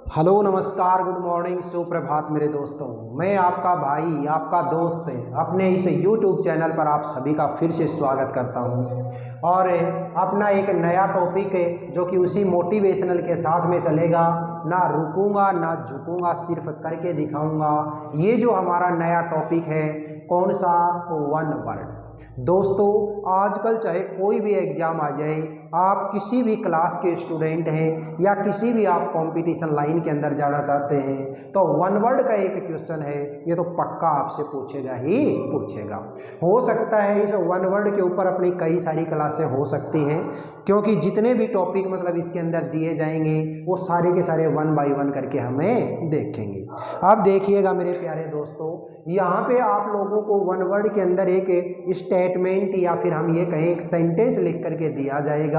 Hello नमस्कार good morning सुप्रभात मेरे दोस्तों। मैं आपका भाई आपका दोस्त अपने इस YouTube चैनल पर आप सभी का फिर से स्वागत करता हूं और अपना एक नया टॉपिक है जो कि उसी मोटिवेशनल के साथ में चलेगा। ना रुकूंगा ना झुकूंगा, सिर्फ करके दिखाऊंगा। ये जो हमारा नया टॉपिक है कौन सा, वन वर्ड। दोस्तों आजकल चाहे कोई भी एग्जाम आ जाए, आप किसी भी क्लास के स्टूडेंट हैं या किसी भी आप कंपटीशन लाइन के अंदर जाना चाहते हैं तो वन वर्ड का एक क्वेश्चन है, ये तो पक्का आपसे पूछेगा ही पूछेगा। हो सकता है इस वन वर्ड के ऊपर अपनी कई सारी क्लासें हो सकती हैं, क्योंकि जितने भी टॉपिक मतलब इसके अंदर दिए जाएंगे वो सारे के सारे वन बाय वन करके हमें देखेंगे। अब देखिएगा मेरे प्यारे दोस्तों, यहाँ पे आप लोगों को वन वर्ड के अंदर एक स्टेटमेंट या फिर हम ये कहें एक सेंटेंस लिख करके दिया जाएगा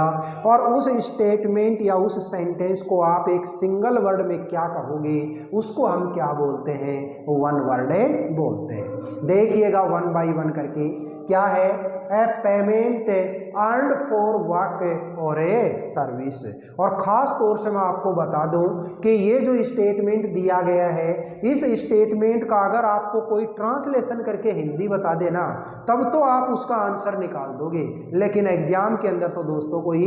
और उस स्टेटमेंट या उस सेंटेंस को आप एक सिंगल वर्ड में क्या कहोगे उसको हम क्या बोलते हैं, वन वर्ड बोलते हैं। देखिएगा वन बाय वन करके क्या है, ए पेमेंट अर्नड फॉर वर्क और ए सर्विस। और ख़ास तौर से मैं आपको बता दूं कि ये जो स्टेटमेंट दिया गया है, इस स्टेटमेंट का अगर आपको कोई ट्रांसलेशन करके हिंदी बता देना तब तो आप उसका आंसर निकाल दोगे, लेकिन एग्जाम के अंदर तो दोस्तों कोई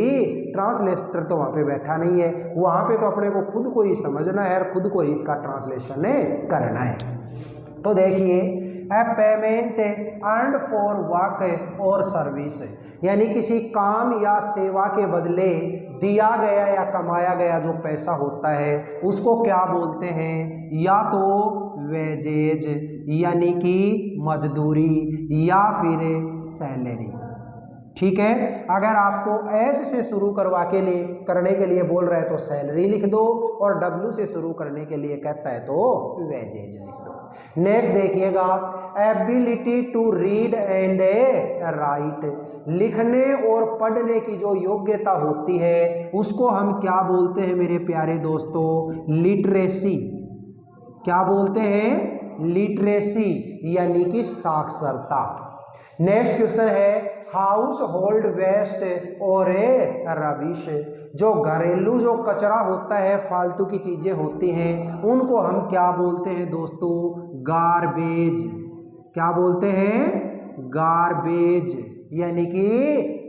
ट्रांसलेटर तो वहाँ पे बैठा नहीं है। वहाँ पे तो अपने को खुद को ही समझना है और खुद को ही इसका ट्रांसलेशन करना है। तो देखिए, ए पेमेंट अर्नड फॉर वर्क और सर्विस, यानी किसी काम या सेवा के बदले दिया गया या कमाया गया जो पैसा होता है उसको क्या बोलते हैं, या तो वेजेज यानी कि मजदूरी या फिर सैलरी। ठीक है, अगर आपको एस से शुरू करने के लिए बोल रहा है तो सैलरी लिख दो, और डब्ल्यू से शुरू करने के लिए कहता है तो वेजेज लिख दो। नेक्स्ट देखिएगा, ability to read and write, लिखने और पढ़ने की जो योग्यता होती है उसको हम क्या बोलते हैं मेरे प्यारे दोस्तों, लिटरेसी। क्या बोलते हैं, लिटरेसी यानी कि साक्षरता। नेक्स्ट क्वेश्चन है, हाउस होल्ड वेस्ट और रबिश, जो घरेलू जो कचरा होता है, फालतू की चीजें होती हैं, उनको हम क्या बोलते हैं दोस्तों, गार्बेज। क्या बोलते हैं, गार्बेज यानी कि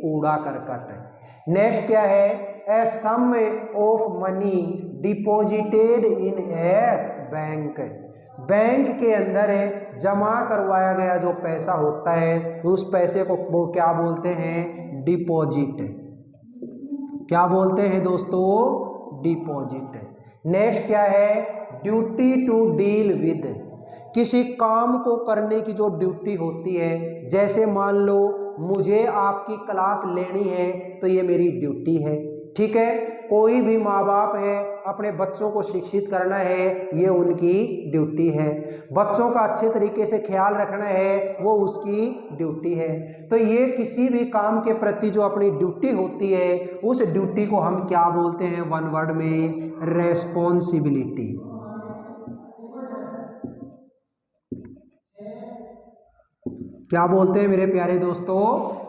कूड़ा करकट। नेक्स्ट क्या है, a sum of money deposited in a bank, bank के अंदर जमा करवाया गया जो पैसा होता है उस पैसे को वो क्या बोलते हैं, डिपॉजिट। क्या बोलते हैं दोस्तों, डिपॉजिट। नेक्स्ट क्या है, ड्यूटी टू डील विद, किसी काम को करने की जो ड्यूटी होती है, जैसे मान लो मुझे आपकी क्लास लेनी है तो ये मेरी ड्यूटी है। ठीक है, कोई भी माँ बाप है अपने बच्चों को शिक्षित करना है, ये उनकी ड्यूटी है। बच्चों का अच्छे तरीके से ख्याल रखना है, वो उसकी ड्यूटी है। तो ये किसी भी काम के प्रति जो अपनी ड्यूटी होती है उस ड्यूटी को हम क्या बोलते हैं वन वर्ड में, रेस्पॉन्सिबिलिटी। क्या बोलते हैं मेरे प्यारे दोस्तों,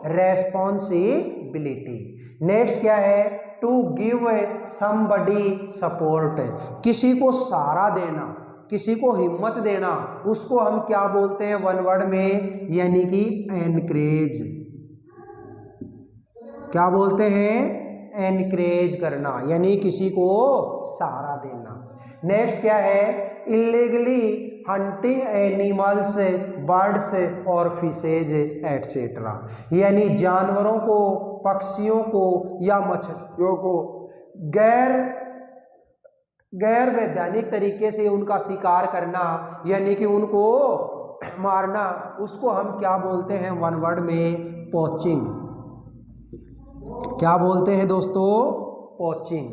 रेस्पॉन्सिबिलिटी। नेक्स्ट क्या है, टू गिव समबडी सपोर्ट, किसी को सहारा देना, किसी को हिम्मत देना, उसको हम क्या बोलते हैं वन वर्ड में, यानी कि एनकरेज। क्या बोलते हैं, एनकरेज करना यानी किसी को सहारा देना। नेक्स्ट क्या है, इलीगली हंटिंग एनिमल्स, बर्ड्स और फिशेज एटसेट्रा, यानी जानवरों को, पक्षियों को या मछलियों को गैर वैधानिक तरीके से उनका शिकार करना यानी कि उनको मारना, उसको हम क्या बोलते हैं वन वर्ड में, पोचिंग। क्या बोलते हैं दोस्तों, पोचिंग।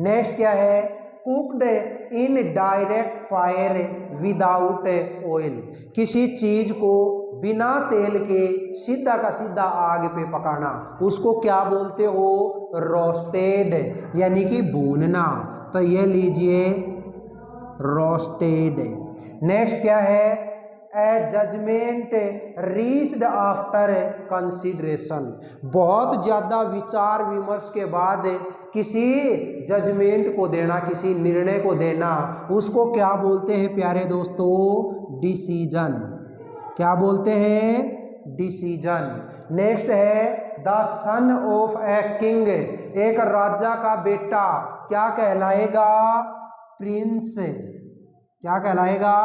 नेक्स्ट क्या है, cooked in direct fire without oil, किसी चीज को बिना तेल के सीधा का सीधा आग पे पकाना, उसको क्या बोलते हो, रोस्टेड यानी कि भूनना। तो ये लीजिए रोस्टेड। नेक्स्ट क्या है, ए जजमेंट रीच्ड आफ्टर कंसिडरेशन, बहुत ज़्यादा विचार विमर्श के बाद किसी जजमेंट को देना, किसी निर्णय को देना, उसको क्या बोलते हैं प्यारे दोस्तों? डिसीजन। क्या बोलते हैं? डिसीजन। नेक्स्ट है the son of a king, एक राजा का बेटा क्या कहलाएगा? प्रिंस। क्या कहलाएगा?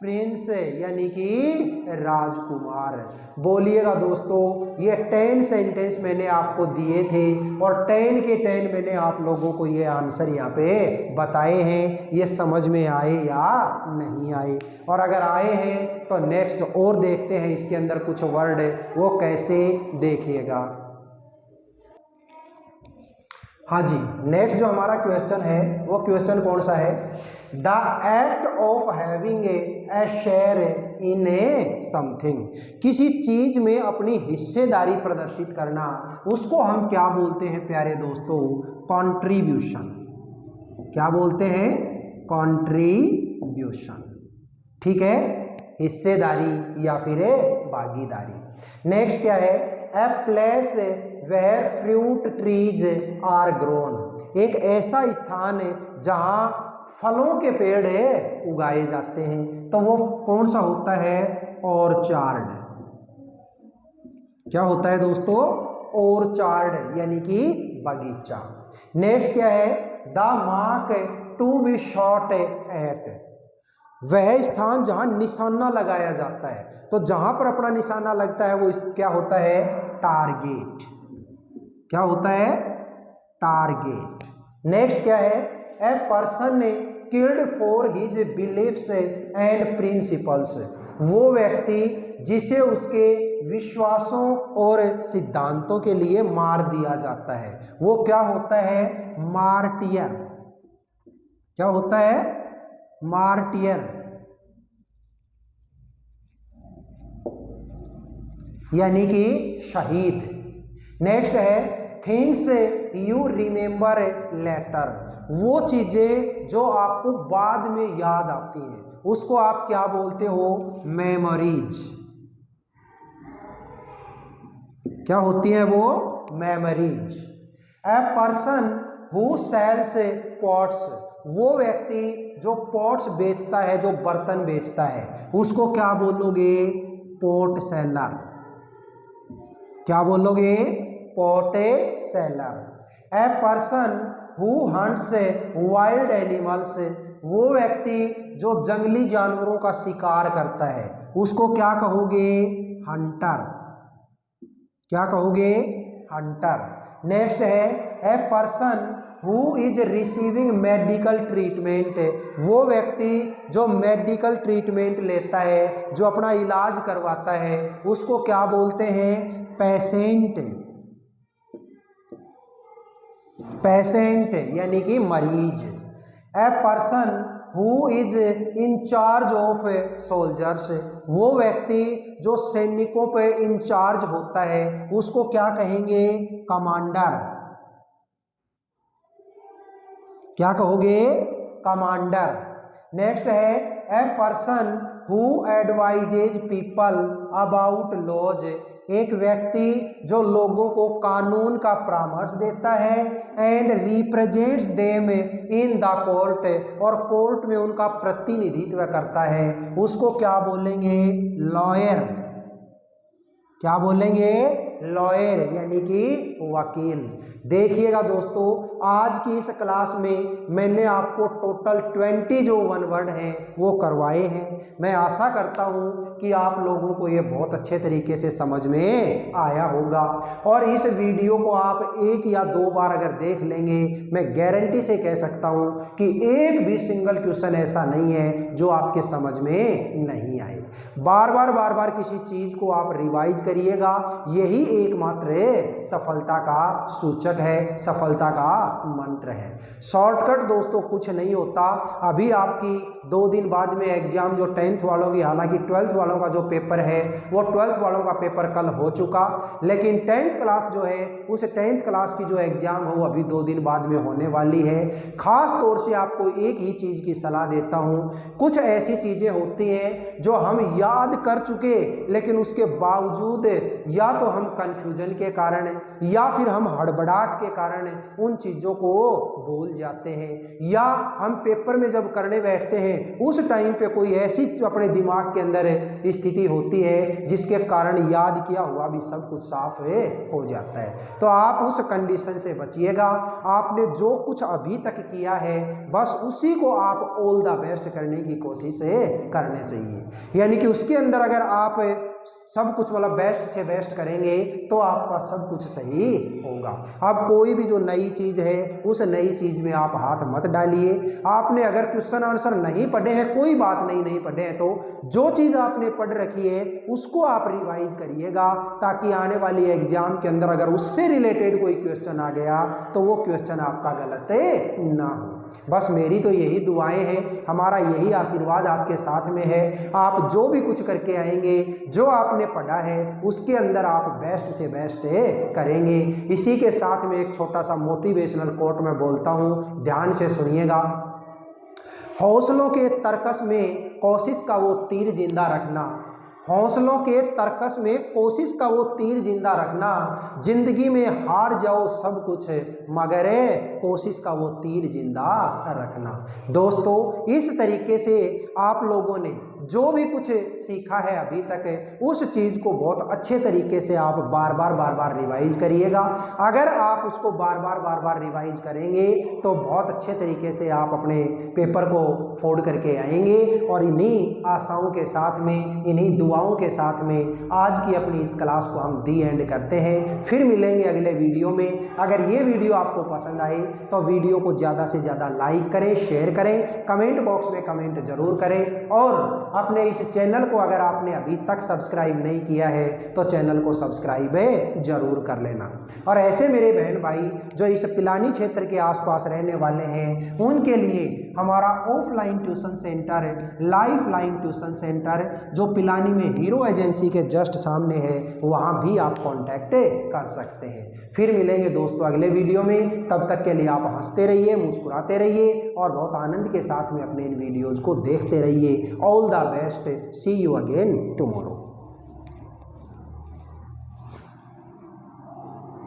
प्रिंस, यानी कि राजकुमार। बोलिएगा दोस्तों, ये 10 सेंटेंस मैंने आपको दिए थे और 10 के 10 मैंने आप लोगों को ये आंसर यहाँ पे बताए हैं। ये समझ में आए या नहीं आए? और अगर आए हैं तो नेक्स्ट और देखते हैं इसके अंदर कुछ वर्ड वो कैसे, देखिएगा। हाँ जी, नेक्स्ट जो हमारा क्वेश्चन है वो क्वेश्चन कौन सा है? The act of having a share in A something, किसी चीज में अपनी हिस्सेदारी प्रदर्शित करना, उसको हम क्या बोलते हैं प्यारे दोस्तों? कंट्रीब्यूशन। क्या बोलते हैं? कंट्रीब्यूशन। ठीक है, हिस्सेदारी या फिर भागीदारी। नेक्स्ट क्या है? A place where fruit trees are grown, एक ऐसा स्थान है जहां फलों के पेड़ उगाए जाते हैं, तो वो कौन सा होता है? ऑर्चार्ड। क्या होता है दोस्तों? ऑर्चार्ड, यानी कि बगीचा। नेक्स्ट क्या है? The mark to be shot at, वह स्थान जहां निशाना लगाया जाता है, तो जहां पर अपना निशाना लगता है वो क्या होता है? टारगेट। क्या होता है? टारगेट। नेक्स्ट क्या है? A person killed for his beliefs and principles, वो व्यक्ति जिसे उसके विश्वासों और सिद्धांतों के लिए मार दिया जाता है, वो क्या होता है? मार्टियर। क्या होता है? मार्टियर, यानी कि शहीद। नेक्स्ट है थिंग्स यू रिमेंबर लेटर, वो चीजें जो आपको बाद में याद आती हैं, उसको आप क्या बोलते हो? मेमोरीज। क्या होती है वो? Memories. A person who sells pots, वो व्यक्ति जो पॉट्स बेचता है, जो बर्तन बेचता है, उसको क्या बोलोगे? Pot seller. क्या बोलोगे? Pot seller. A person who hunts wild animals, वो व्यक्ति जो जंगली जानवरों का शिकार करता है, उसको क्या कहोगे? हंटर। क्या कहोगे? हंटर। नेक्स्ट है a person who is receiving medical treatment, वो व्यक्ति जो मेडिकल ट्रीटमेंट लेता है, जो अपना इलाज करवाता है, उसको क्या बोलते हैं? पेशेंट। पेशेंट, यानी कि मरीज। ए person who is in charge of soldiers, वो व्यक्ति जो सैनिकों पे इंचार्ज होता है, उसको क्या कहेंगे? कमांडर। क्या कहोगे? कमांडर। नेक्स्ट है a person who advises people about laws, एक व्यक्ति जो लोगों को कानून का परामर्श देता है, and represents them in the court, और कोर्ट में उनका प्रतिनिधित्व करता है, उसको क्या बोलेंगे? लॉयर। क्या बोलेंगे? लॉयर, यानी कि वकील। देखिएगा दोस्तों, आज की इस क्लास में मैंने आपको टोटल 20 जो वन वर्ड हैं वो करवाए हैं। मैं आशा करता हूं कि आप लोगों को ये बहुत अच्छे तरीके से समझ में आया होगा, और इस वीडियो को आप 1 या 2 बार अगर देख लेंगे, मैं गारंटी से कह सकता हूं कि एक भी सिंगल क्वेश्चन ऐसा नहीं है जो आपके समझ में नहीं आए। बार बार किसी चीज़ को आप रिवाइज करिएगा, यही एकमात्र सफलता का सूचक है, सफलता का मंत्र है। शॉर्टकट दोस्तों कुछ नहीं होता। अभी आपकी 2 दिन बाद में एग्जाम जो 10th वालों की, हालांकि 12th वालों का जो पेपर है वो 12th वालों का पेपर कल हो चुका, लेकिन 10th क्लास जो है उस 10th क्लास की जो एग्जाम हो वो अभी 2 दिन बाद में होने वाली है। खास तौर से आपको एक ही चीज़ की सलाह देता हूँ, कुछ ऐसी चीज़ें होती हैं जो हम याद कर चुके लेकिन उसके बावजूद या तो हम कंफ्यूजन के कारण या फिर हम हड़बड़ाहट के कारण उन चीज़ों को भूल जाते हैं, या हम पेपर में जब करने बैठते हैं उस टाइम पे कोई ऐसी अपने दिमाग के अंदर स्थिति होती है जिसके कारण याद किया हुआ भी सब कुछ साफ हो जाता है। तो आप उस कंडीशन से बचिएगा। आपने जो कुछ अभी तक किया है बस उसी को आप ऑल द बेस्ट करने की कोशिश करने चाहिए, यानी कि उसके अंदर अगर आप सब कुछ मतलब बेस्ट से बेस्ट करेंगे तो आपका सब कुछ सही होगा। अब कोई भी जो नई चीज़ है उस नई चीज़ में आप हाथ मत डालिए। आपने अगर क्वेश्चन आंसर नहीं पढ़े हैं कोई बात नहीं पढ़े हैं तो जो चीज़ आपने पढ़ रखी है उसको आप रिवाइज करिएगा, ताकि आने वाली एग्जाम के अंदर अगर उससे रिलेटेड कोई क्वेश्चन आ गया तो वो क्वेश्चन आपका गलत ना हो। बस मेरी तो यही दुआएं हैं, हमारा यही आशीर्वाद आपके साथ में है। आप जो भी कुछ करके आएंगे, जो आपने पढ़ा है उसके अंदर आप बेस्ट से बेस्ट करेंगे। इसी के साथ में एक छोटा सा मोटिवेशनल कोट मैं बोलता हूँ, ध्यान से सुनिएगा। हौसलों के तरकस में कोशिश का वो तीर जिंदा रखना, हौसलों के तरकस में कोशिश का वो तीर जिंदा रखना। जिंदगी में हार जाओ सब कुछ मगर कोशिश का वो तीर जिंदा रखना। दोस्तों इस तरीके से आप लोगों ने जो भी कुछ सीखा है अभी तक उस चीज़ को बहुत अच्छे तरीके से आप बार बार रिवाइज करिएगा। अगर आप उसको बार बार रिवाइज करेंगे तो बहुत अच्छे तरीके से आप अपने पेपर को फोड़ करके आएंगे। और इन्हीं आशाओं के साथ में, इन्हीं दुआओं के साथ में आज की अपनी इस क्लास को हम दी एंड करते हैं। फिर मिलेंगे अगले वीडियो में। अगर ये वीडियो आपको पसंद आए तो वीडियो को ज़्यादा से ज़्यादा लाइक करें, शेयर करें, कमेंट बॉक्स में कमेंट जरूर करें, और अपने इस चैनल को अगर आपने अभी तक सब्सक्राइब नहीं किया है तो चैनल को सब्सक्राइब जरूर कर लेना। और ऐसे मेरे बहन भाई जो इस पिलानी क्षेत्र के आसपास रहने वाले हैं उनके लिए हमारा offline tuition centre, life line tuition centre जो पिलानी में हीरो एजेंसी के जस्ट सामने है, वहाँ भी आप कॉन्टैक्ट कर सकते हैं। फिर मिलेंगे दोस्तों अगले वीडियो में। तब तक के लिए आप हंसते रहिए, मुस्कुराते रहिए और बहुत आनंद के साथ में अपने इन वीडियोज़ को देखते रहिए। All the best, see you again tomorrow.